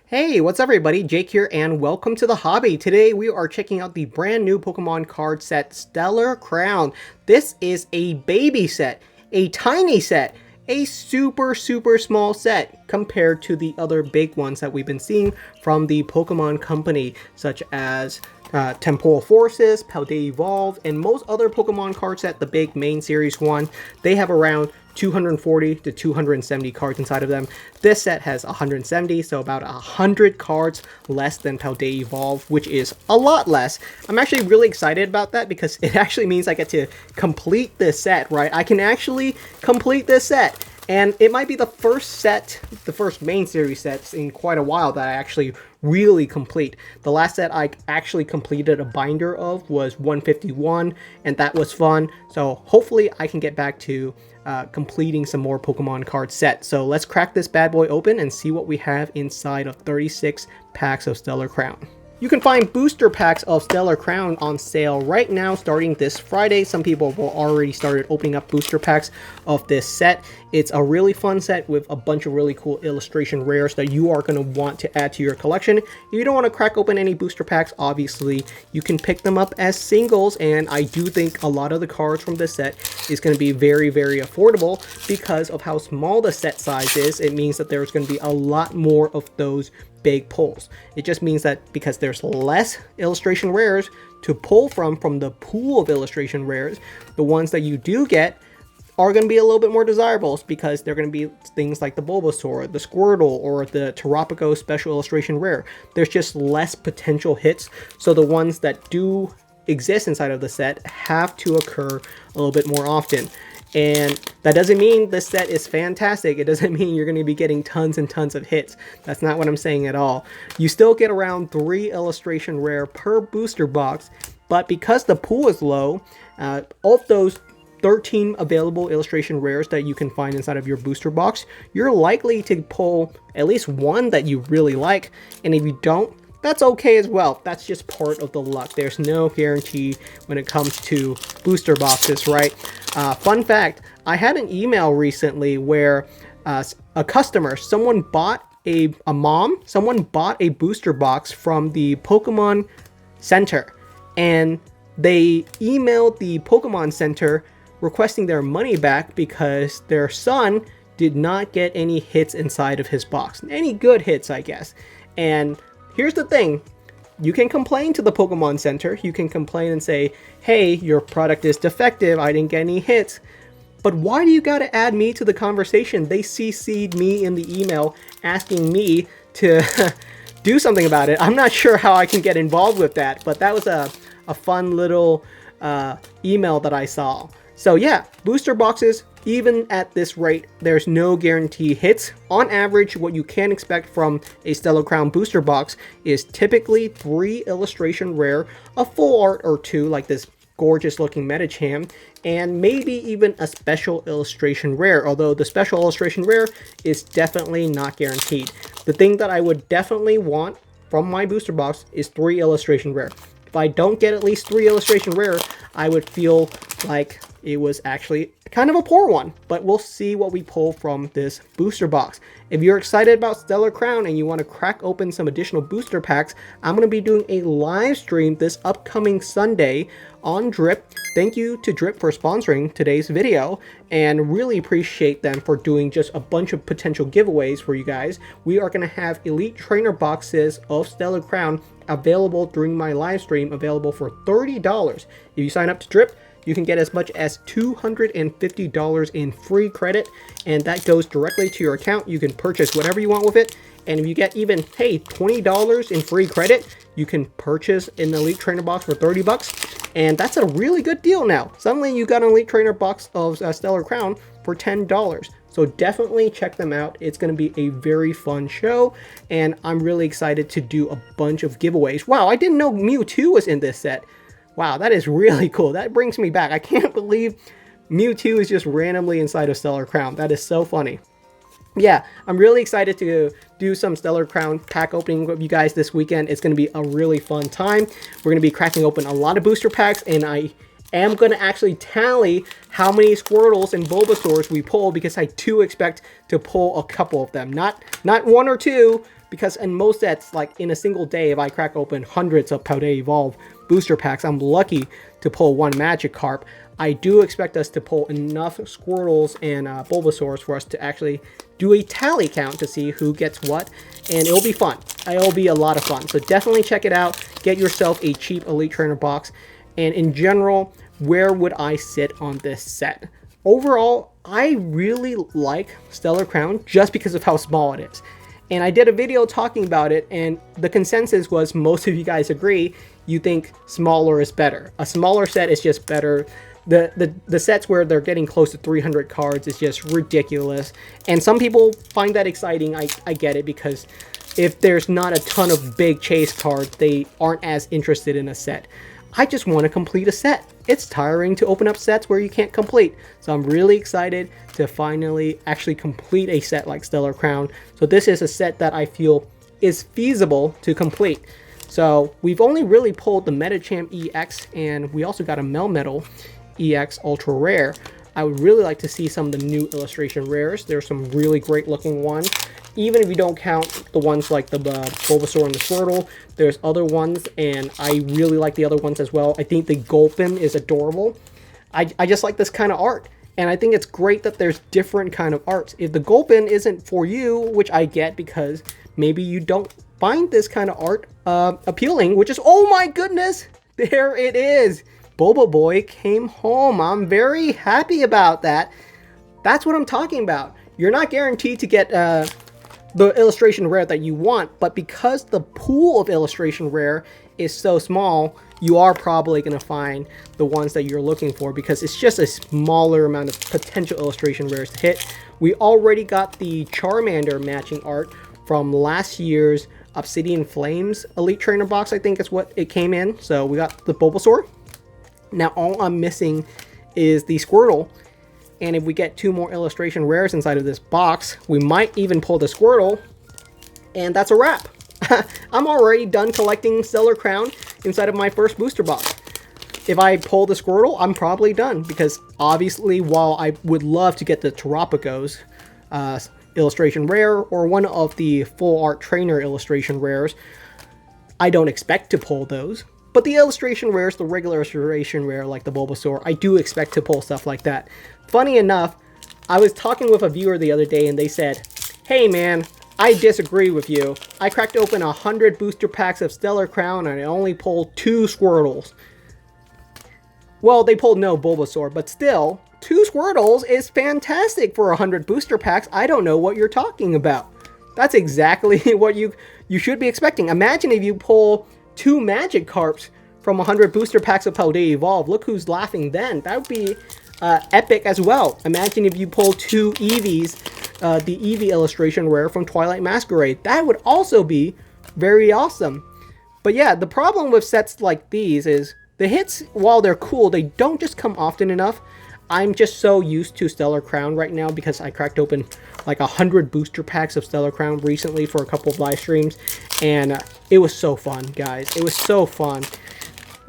Hey, what's up everybody? Jake here and welcome to the hobby. Today we are checking out the brand new Pokemon card set Stellar Crown. This is a baby set, a tiny set, a super small set compared to the other big ones that we've been seeing from the Pokemon company, such as Temporal Forces, Paldea Evolve, and most other Pokemon card set, the big main series one. They have around 240 to 270 cards inside of them. This set has 170, so about 100 cards less than Paldea Evolve, which is a lot less. I'm actually really excited about that because it actually means I get to complete this set, right? I can actually complete this set. And it might be the first set, the first main series sets in quite a while that I actually really complete. The last set I actually completed a binder of was 151, and that was fun. So hopefully I can get back to completing some more Pokemon card sets. So let's crack this bad boy open and see what we have inside of 36 packs of Stellar Crown. You can find booster packs of Stellar Crown on sale right now starting this Friday. Some people will already started opening up booster packs of this set. It's a really fun set with a bunch of really cool illustration rares that you are going to want to add to your collection. If you don't want to crack open any booster packs, obviously you can pick them up as singles, and I do think a lot of the cards from this set is going to be very affordable because of how small the set size is. It means that there's going to be a lot more of those big pulls. It just means that because there's less illustration rares to pull from the pool of illustration rares, the ones that you do get are going to be a little bit more desirables because they're going to be things like the Bulbasaur, the Squirtle, or the Terrapico special illustration rare. There's just less potential hits, so the ones that do exist inside of the set have to occur a little bit more often. And that doesn't mean this set is fantastic. It doesn't mean you're going to be getting tons and tons of hits. That's not what I'm saying at all. You still get around 3 illustration rare per booster box, but because the pool is low, of those 13 available illustration rares that you can find inside of your booster box, you're likely to pull at least one that you really like. And if you don't, that's okay as well. That's just part of the luck. There's no guarantee when it comes to booster boxes, right? Fun fact, I had an email recently where a customer, someone bought a booster box from the Pokemon Center, and they emailed the Pokemon Center requesting their money back because their son did not get any hits inside of his box. Any good hits, I guess. And here's the thing, you can complain to the Pokemon Center, you can complain and say, hey, your product is defective, I didn't get any hits. But why do you gotta add me to the conversation? They CC'd me in the email asking me to do something about it. I'm not sure how I can get involved with that, but that was a fun little email that I saw. So yeah, booster boxes, even at this rate, there's no guarantee hits. On average, what you can expect from a Stellar Crown booster box is typically 3 illustration rare, a full art or 2 like this gorgeous looking Medicham, and maybe even a special illustration rare, although the special illustration rare is definitely not guaranteed. The thing that I would definitely want from my booster box is 3 illustration rare. If I don't get at least 3 illustration rare, I would feel like it was actually kind of a poor one, but we'll see what we pull from this booster box. If you're excited about Stellar Crown and you want to crack open some additional booster packs, I'm going to be doing a live stream this upcoming Sunday on Drip. Thank you to Drip for sponsoring today's video, and really appreciate them for doing just a bunch of potential giveaways for you guys. We are going to have Elite Trainer boxes of Stellar Crown available during my live stream, available for $30. If you sign up to Drip, you can get as much as $250 in free credit, and that goes directly to your account. You can purchase whatever you want with it, and if you get even, hey, $20 in free credit, you can purchase an Elite Trainer box for 30 bucks, and that's a really good deal now. Suddenly you got an Elite Trainer box of Stellar Crown for $10. So definitely check them out. It's going to be a very fun show, and I'm really excited to do a bunch of giveaways. Wow, I didn't know Mewtwo was in this set. Wow, that is really cool. That brings me back. I can't believe Mewtwo is just randomly inside of Stellar Crown. That is so funny. Yeah, I'm really excited to do some Stellar Crown pack opening with you guys this weekend. It's going to be a really fun time. We're going to be cracking open a lot of booster packs, and I am going to actually tally how many Squirtles and Bulbasaurs we pull, because I do expect to pull a couple of them. Not 1 or 2, because in most sets, like in a single day, if I crack open hundreds of Paldea Evolve booster packs, I'm lucky to pull one Magikarp. I do expect us to pull enough Squirtles and Bulbasaurs for us to actually do a tally count to see who gets what, and it'll be fun. It'll be a lot of fun. So definitely check it out. Get yourself a cheap Elite Trainer box. And in general, where would I sit on this set? Overall, I really like Stellar Crown just because of how small it is. And I did a video talking about it, and the consensus was most of you guys agree. You think smaller is better. A smaller set is just better. The sets where they're getting close to 300 cards is just ridiculous. And some people find that exciting. I get it, because if there's not a ton of big chase cards, they aren't as interested in a set. I just want to complete a set. It's tiring to open up sets where you can't complete. So I'm really excited to finally actually complete a set like Stellar Crown. So this is a set that I feel is feasible to complete. So we've only really pulled the Metachamp EX, and we also got a Melmetal EX Ultra Rare. I would really like to see some of the new illustration rares. There's some really great looking ones. Even if you don't count the ones like the Bulbasaur and the Squirtle, there's other ones, and I really like the other ones as well. I think the Gulpin is adorable. I just like this kind of art, and I think it's great that there's different kind of arts. If the Gulpin isn't for you, which I get because maybe you don't find this kind of art appealing, which is, oh my goodness, there it is. Boba Boy came home. I'm very happy about that. That's what I'm talking about. You're not guaranteed to get the illustration rare that you want, but because the pool of illustration rare is so small, you are probably going to find the ones that you're looking for, because it's just a smaller amount of potential illustration rares to hit. We already got the Charmander matching art from last year's Obsidian Flames Elite Trainer box, I think is what it came in. So we got the Bulbasaur. Now all I'm missing is the Squirtle. And if we get 2 more illustration rares inside of this box, we might even pull the Squirtle, and that's a wrap. I'm already done collecting Stellar Crown inside of my first booster box. If I pull the Squirtle, I'm probably done, because obviously while I would love to get the Terapagos illustration rare or one of the full art trainer illustration rares, I don't expect to pull those. But the illustration rares, the regular illustration rare like the Bulbasaur, I do expect to pull stuff like that. Funny enough, I was talking with a viewer the other day, and they said, hey man, I disagree with you. I cracked open 100 booster packs of Stellar Crown and I only pulled 2 Squirtles. Well, they pulled no Bulbasaur, but still, 2 Squirtles is fantastic for 100 booster packs. I don't know what you're talking about. That's exactly what you should be expecting. Imagine if you pull 2 Magikarps from 100 booster packs of Paldea Evolve. Look who's laughing then. That would be epic as well. Imagine if you pull 2 Eevees, the Eevee illustration rare from Twilight Masquerade. That would also be very awesome. But yeah, the problem with sets like these is the hits, while they're cool, they don't just come often enough. I'm just so used to Stellar Crown right now because I cracked open like 100 booster packs of Stellar Crown recently for a couple of live streams, and it was so fun, guys. It was so fun.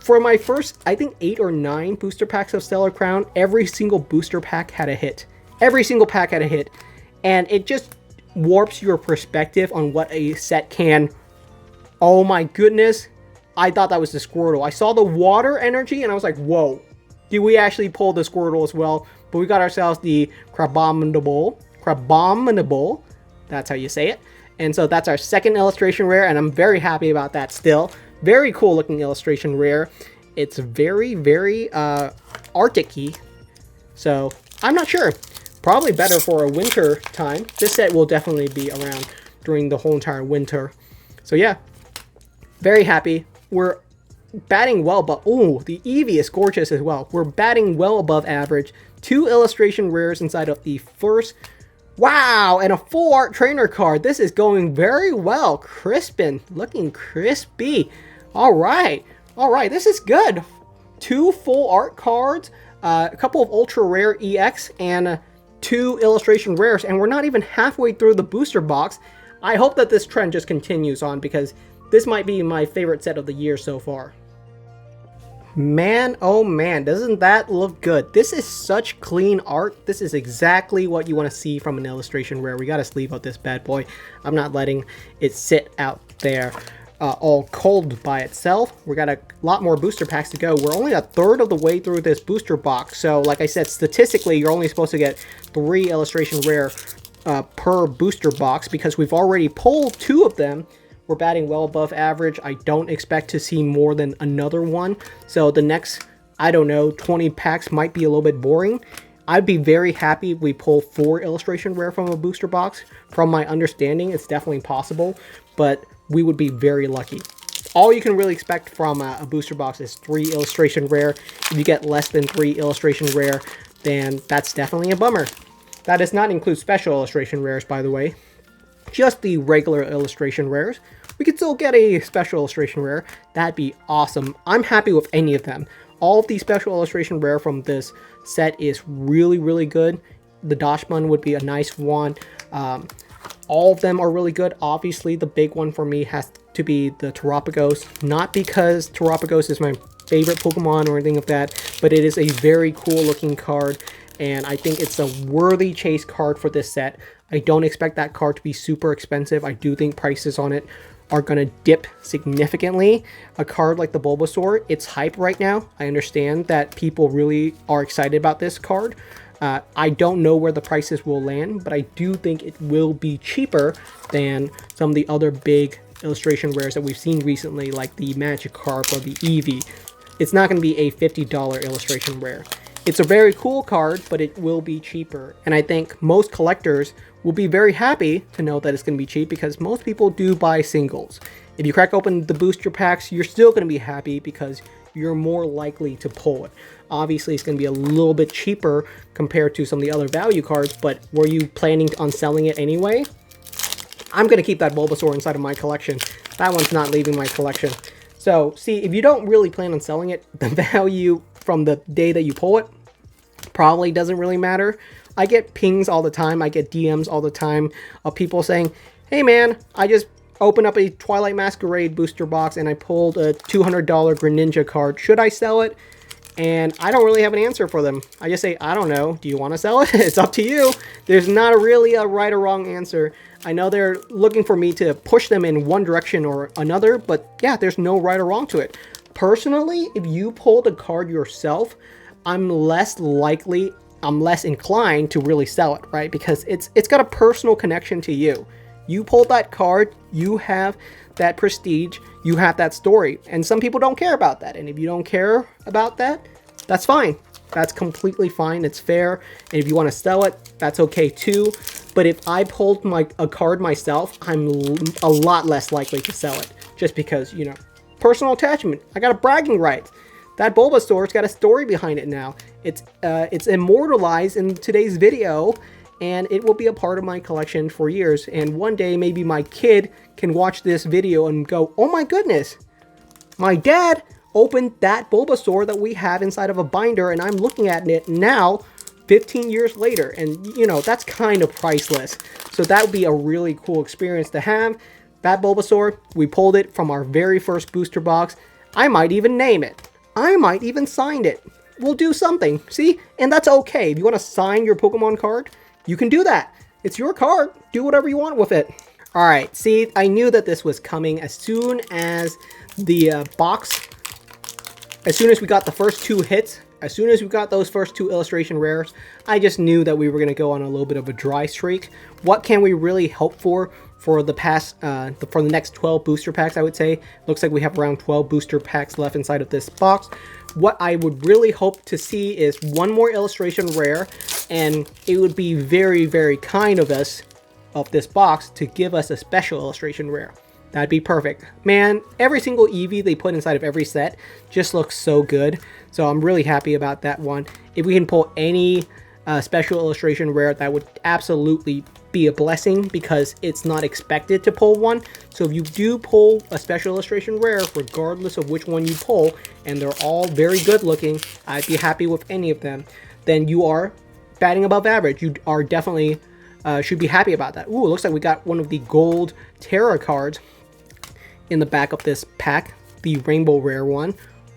For my first, I think 8 or 9 booster packs of Stellar Crown, every single booster pack had a hit. Every single pack had a hit. And it just warps your perspective on what a set can. Oh my goodness. I thought that was the Squirtle. I saw the water energy and I was like, whoa. Did we actually pull the Squirtle as well? But we got ourselves the Crabominable. That's how you say it. And so that's our second illustration rare, and I'm very happy about that still. Very cool looking illustration rare. It's very, very Arctic-y. So I'm not sure. Probably better for a winter time. This set will definitely be around during the whole entire winter. So yeah, very happy. We're batting well, but ooh, the Eevee is gorgeous as well. We're batting well above average. 2 illustration rares inside of the first. Wow, and a full art trainer card. This is going very well. Crispin, looking crispy. All right, this is good. 2 full art cards, a couple of ultra rare EX, and 2 illustration rares, and we're not even halfway through the booster box. I hope that this trend just continues on, because this might be my favorite set of the year so far. Man, oh man, doesn't that look good? This is such clean art. This is exactly what you want to see from an illustration rare. We got to sleeve out this bad boy. I'm not letting it sit out there all cold by itself. We got a lot more booster packs to go. We're only a third of the way through this booster box. So like I said, statistically, you're only supposed to get 3 illustration rare per booster box because we've already pulled 2 of them. We're batting well above average. I don't expect to see more than another one. So the next, I don't know, 20 packs might be a little bit boring. I'd be very happy if we pull 4 illustration rare from a booster box. From my understanding, it's definitely possible, but we would be very lucky. All you can really expect from a booster box is 3 illustration rare. If you get less than 3 illustration rare, then that's definitely a bummer. That does not include special illustration rares, by the way. Just the regular illustration rares. We could still get a special illustration rare. That'd be awesome. I'm happy with any of them. All of the special illustration rare from this set is really, really good. The Dashman would be a nice one. All of them are really good. Obviously, the big one for me has to be the Terapagos. Not because Terapagos is my favorite Pokemon or anything of that, but it is a very cool looking card, and I think it's a worthy chase card for this set. I don't expect that card to be super expensive. I do think prices on it are going to dip significantly. A card like the Bulbasaur, it's hype right now. I understand that people really are excited about this card. I don't know where the prices will land, but I do think it will be cheaper than some of the other big illustration rares that we've seen recently, like the Magikarp or the Eevee. It's not going to be a $50 illustration rare. It's a very cool card, but it will be cheaper. And I think most collectors will be very happy to know that it's going to be cheap because most people do buy singles. If you crack open the booster packs, you're still going to be happy because you're more likely to pull it. Obviously, it's going to be a little bit cheaper compared to some of the other value cards, but were you planning on selling it anyway? I'm going to keep that Bulbasaur inside of my collection. That one's not leaving my collection. So, see, if you don't really plan on selling it, the value from the day that you pull it probably doesn't really matter. I get pings all the time. I get DMs all the time of people saying, hey man, I just opened up a Twilight Masquerade booster box and I pulled a $200 Greninja card. Should I sell it? And I don't really have an answer for them. I just say, I don't know. Do you want to sell it? It's up to you. There's not really a right or wrong answer. I know they're looking for me to push them in one direction or another, but yeah, there's no right or wrong to it. Personally, if you pulled a card yourself, I'm less inclined to really sell it, right? Because it's got a personal connection to you. You pulled that card, you have that prestige, you have that story, and some people don't care about that. And if you don't care about that, that's fine. That's completely fine. It's fair. And if you want to sell it, that's okay too. But if I pulled a card myself, I'm a lot less likely to sell it, just because, you know, personal attachment. I got a bragging right. That Bulbasaur's got a story behind it now. It's immortalized in today's video, and it will be a part of my collection for years. And one day, maybe my kid can watch this video and go, oh my goodness, my dad opened that Bulbasaur that we have inside of a binder, and I'm looking at it now, 15 years later. And, you know, that's kind of priceless. So that would be a really cool experience to have. That Bulbasaur, we pulled it from our very first booster box. I might even name it. I might even sign it. We'll do something, see? And that's okay. If you want to sign your Pokemon card, you can do that. It's your card. Do whatever you want with it. All right, see, I knew that this was coming as soon as the box, as soon as we got the first 2 hits, as soon as we got those first 2 illustration rares, I just knew that we were going to go on a little bit of a dry streak. What can we really hope for the for the next 12 booster packs, I would say? Looks like we have around 12 booster packs left inside of this box. What I would really hope to see is one more illustration rare, and it would be very, very kind of us, of this box, to give us a special illustration rare. That'd be perfect. Man, every single Eevee they put inside of every set just looks so good. So I'm really happy about that one. If we can pull any special illustration rare, that would absolutely be a blessing because it's not expected to pull one. So if you do pull a special illustration rare, regardless of which one you pull, and they're all very good looking, I'd be happy with any of them, then you are batting above average. You are definitely should be happy about that. Ooh, it looks like we got one of the gold Terra cards in the back of this pack, the rainbow rare one.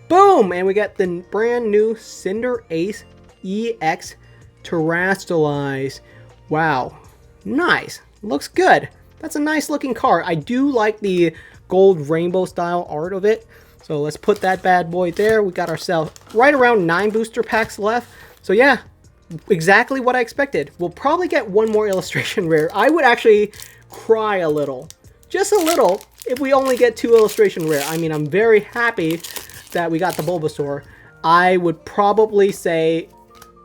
Boom! And we got the brand new Cinder Ace EX Terrestrialize. Wow. Nice. Looks good. That's a nice looking card. I do like the gold rainbow style art of it. So let's put that bad boy there. We got ourselves right around 9 booster packs left. So yeah, exactly what I expected. We'll probably get one more illustration rare. I would actually cry a little. Just a little if we only get 2 illustration rare. I mean, I'm very happy that we got the Bulbasaur. I would probably say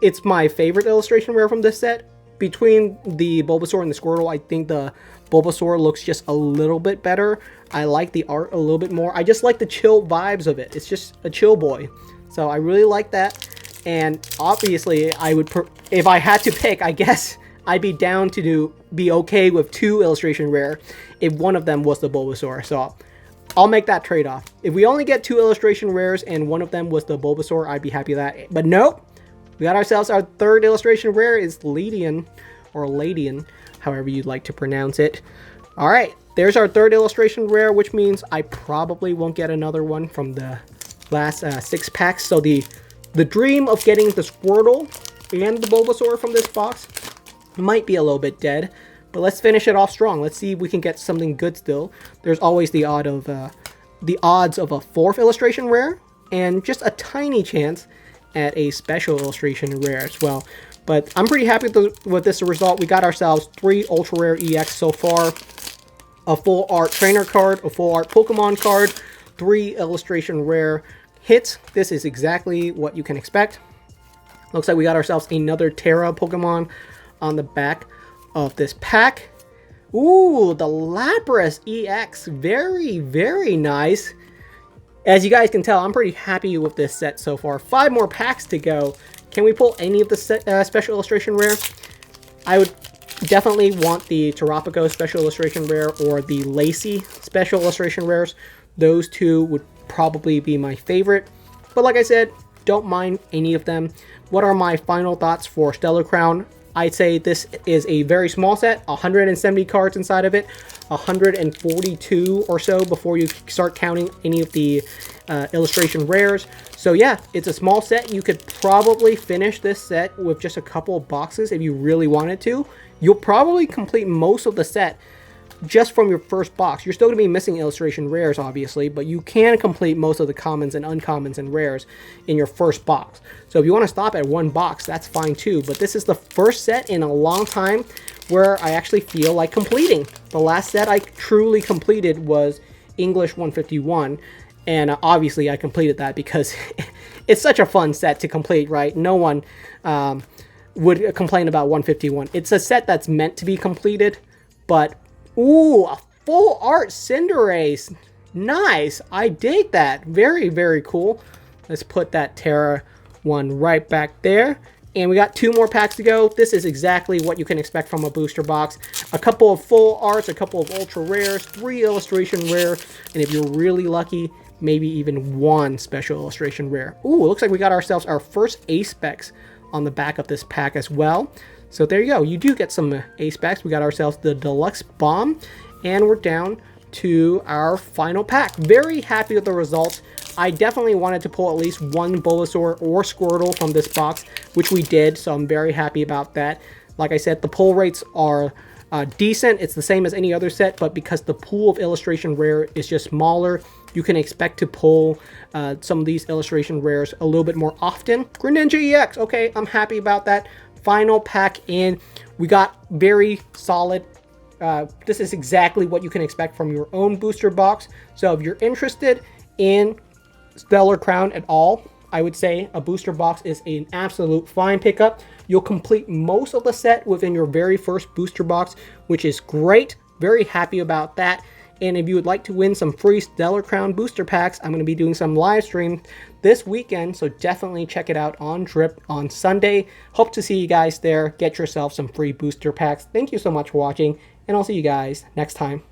it's my favorite illustration rare from this set. Between the Bulbasaur and the Squirtle, I think the Bulbasaur looks just a little bit better. I like the art a little bit more. I just like the chill vibes of it. It's just a chill boy. So I really like that. And obviously, I would, if I had to pick, I guess I'd be down to be okay with 2 illustration rare if one of them was the Bulbasaur. So I'll make that trade-off. If we only get 2 illustration rares and one of them was the Bulbasaur, I'd be happy with that. But nope. We got ourselves our 3rd illustration rare is Ledian, or Ladian, however you'd like to pronounce it. Alright, there's our 3rd illustration rare, which means I probably won't get another one from the last 6 packs. So the dream of getting the Squirtle and the Bulbasaur from this box might be a little bit dead. But let's finish it off strong. Let's see if we can get something good still. There's always the odds of a 4th illustration rare, and just a tiny chance at a special illustration rare as well. But I'm pretty happy with this result. We got ourselves 3 ultra rare EX so far, a full art trainer card, a full art Pokemon card, 3 illustration rare hits. This is exactly what you can expect. Looks like we got ourselves another Terra Pokemon on the back of this pack. Ooh, the Lapras EX. Very, very nice. As you guys can tell, I'm pretty happy with this set so far. 5 more packs to go. Can we pull any of the special illustration rare? I would definitely want the Terrapico special illustration rare or the Lacey special illustration rares. Those 2 would probably be my favorite. But like I said, don't mind any of them. What are my final thoughts for Stellar Crown? I'd say this is a very small set, 170 cards inside of it, 142 or so before you start counting any of the illustration rares. So yeah, it's a small set. You could probably finish this set with just a couple of boxes if you really wanted to. You'll probably complete most of the set just from your first box. You're still going to be missing illustration rares, obviously, but you can complete most of the commons and uncommons and rares in your first box. So if you want to stop at 1 box, that's fine too. But this is the first set in a long time where I actually feel like completing. The last set I truly completed was English 151, and obviously I completed that because it's such a fun set to complete, right? No one would complain about 151. It's a set that's meant to be completed, but ooh, a full art Cinderace. Nice. I dig that. Very, very cool. Let's put that Terra one right back there. And we got 2 more packs to go. This is exactly what you can expect from a booster box. A couple of full arts, a couple of ultra rares, 3 illustration rare, and if you're really lucky, maybe even 1 special illustration rare. Ooh, it looks like we got ourselves our first ace specs on the back of this pack as well. So there you go. You do get some ace packs. We got ourselves the Deluxe Bomb, and we're down to our final pack. Very happy with the results. I definitely wanted to pull at least 1 Bulbasaur or Squirtle from this box, which we did, so I'm very happy about that. Like I said, the pull rates are decent. It's the same as any other set, but because the pool of illustration rare is just smaller, you can expect to pull some of these illustration rares a little bit more often. Greninja EX, okay, I'm happy about that. Final pack in. We got very solid. This is exactly what you can expect from your own booster box. So if you're interested in Stellar Crown at all, I would say a booster box is an absolute fine pickup. You'll complete most of the set within your very first booster box, which is great. Very happy about that. And if you would like to win some free Stellar Crown booster packs, I'm going to be doing some live stream this weekend, so definitely check it out on Drip on Sunday. Hope to see you guys there. Get yourself some free booster packs. Thank you so much for watching, and I'll see you guys next time.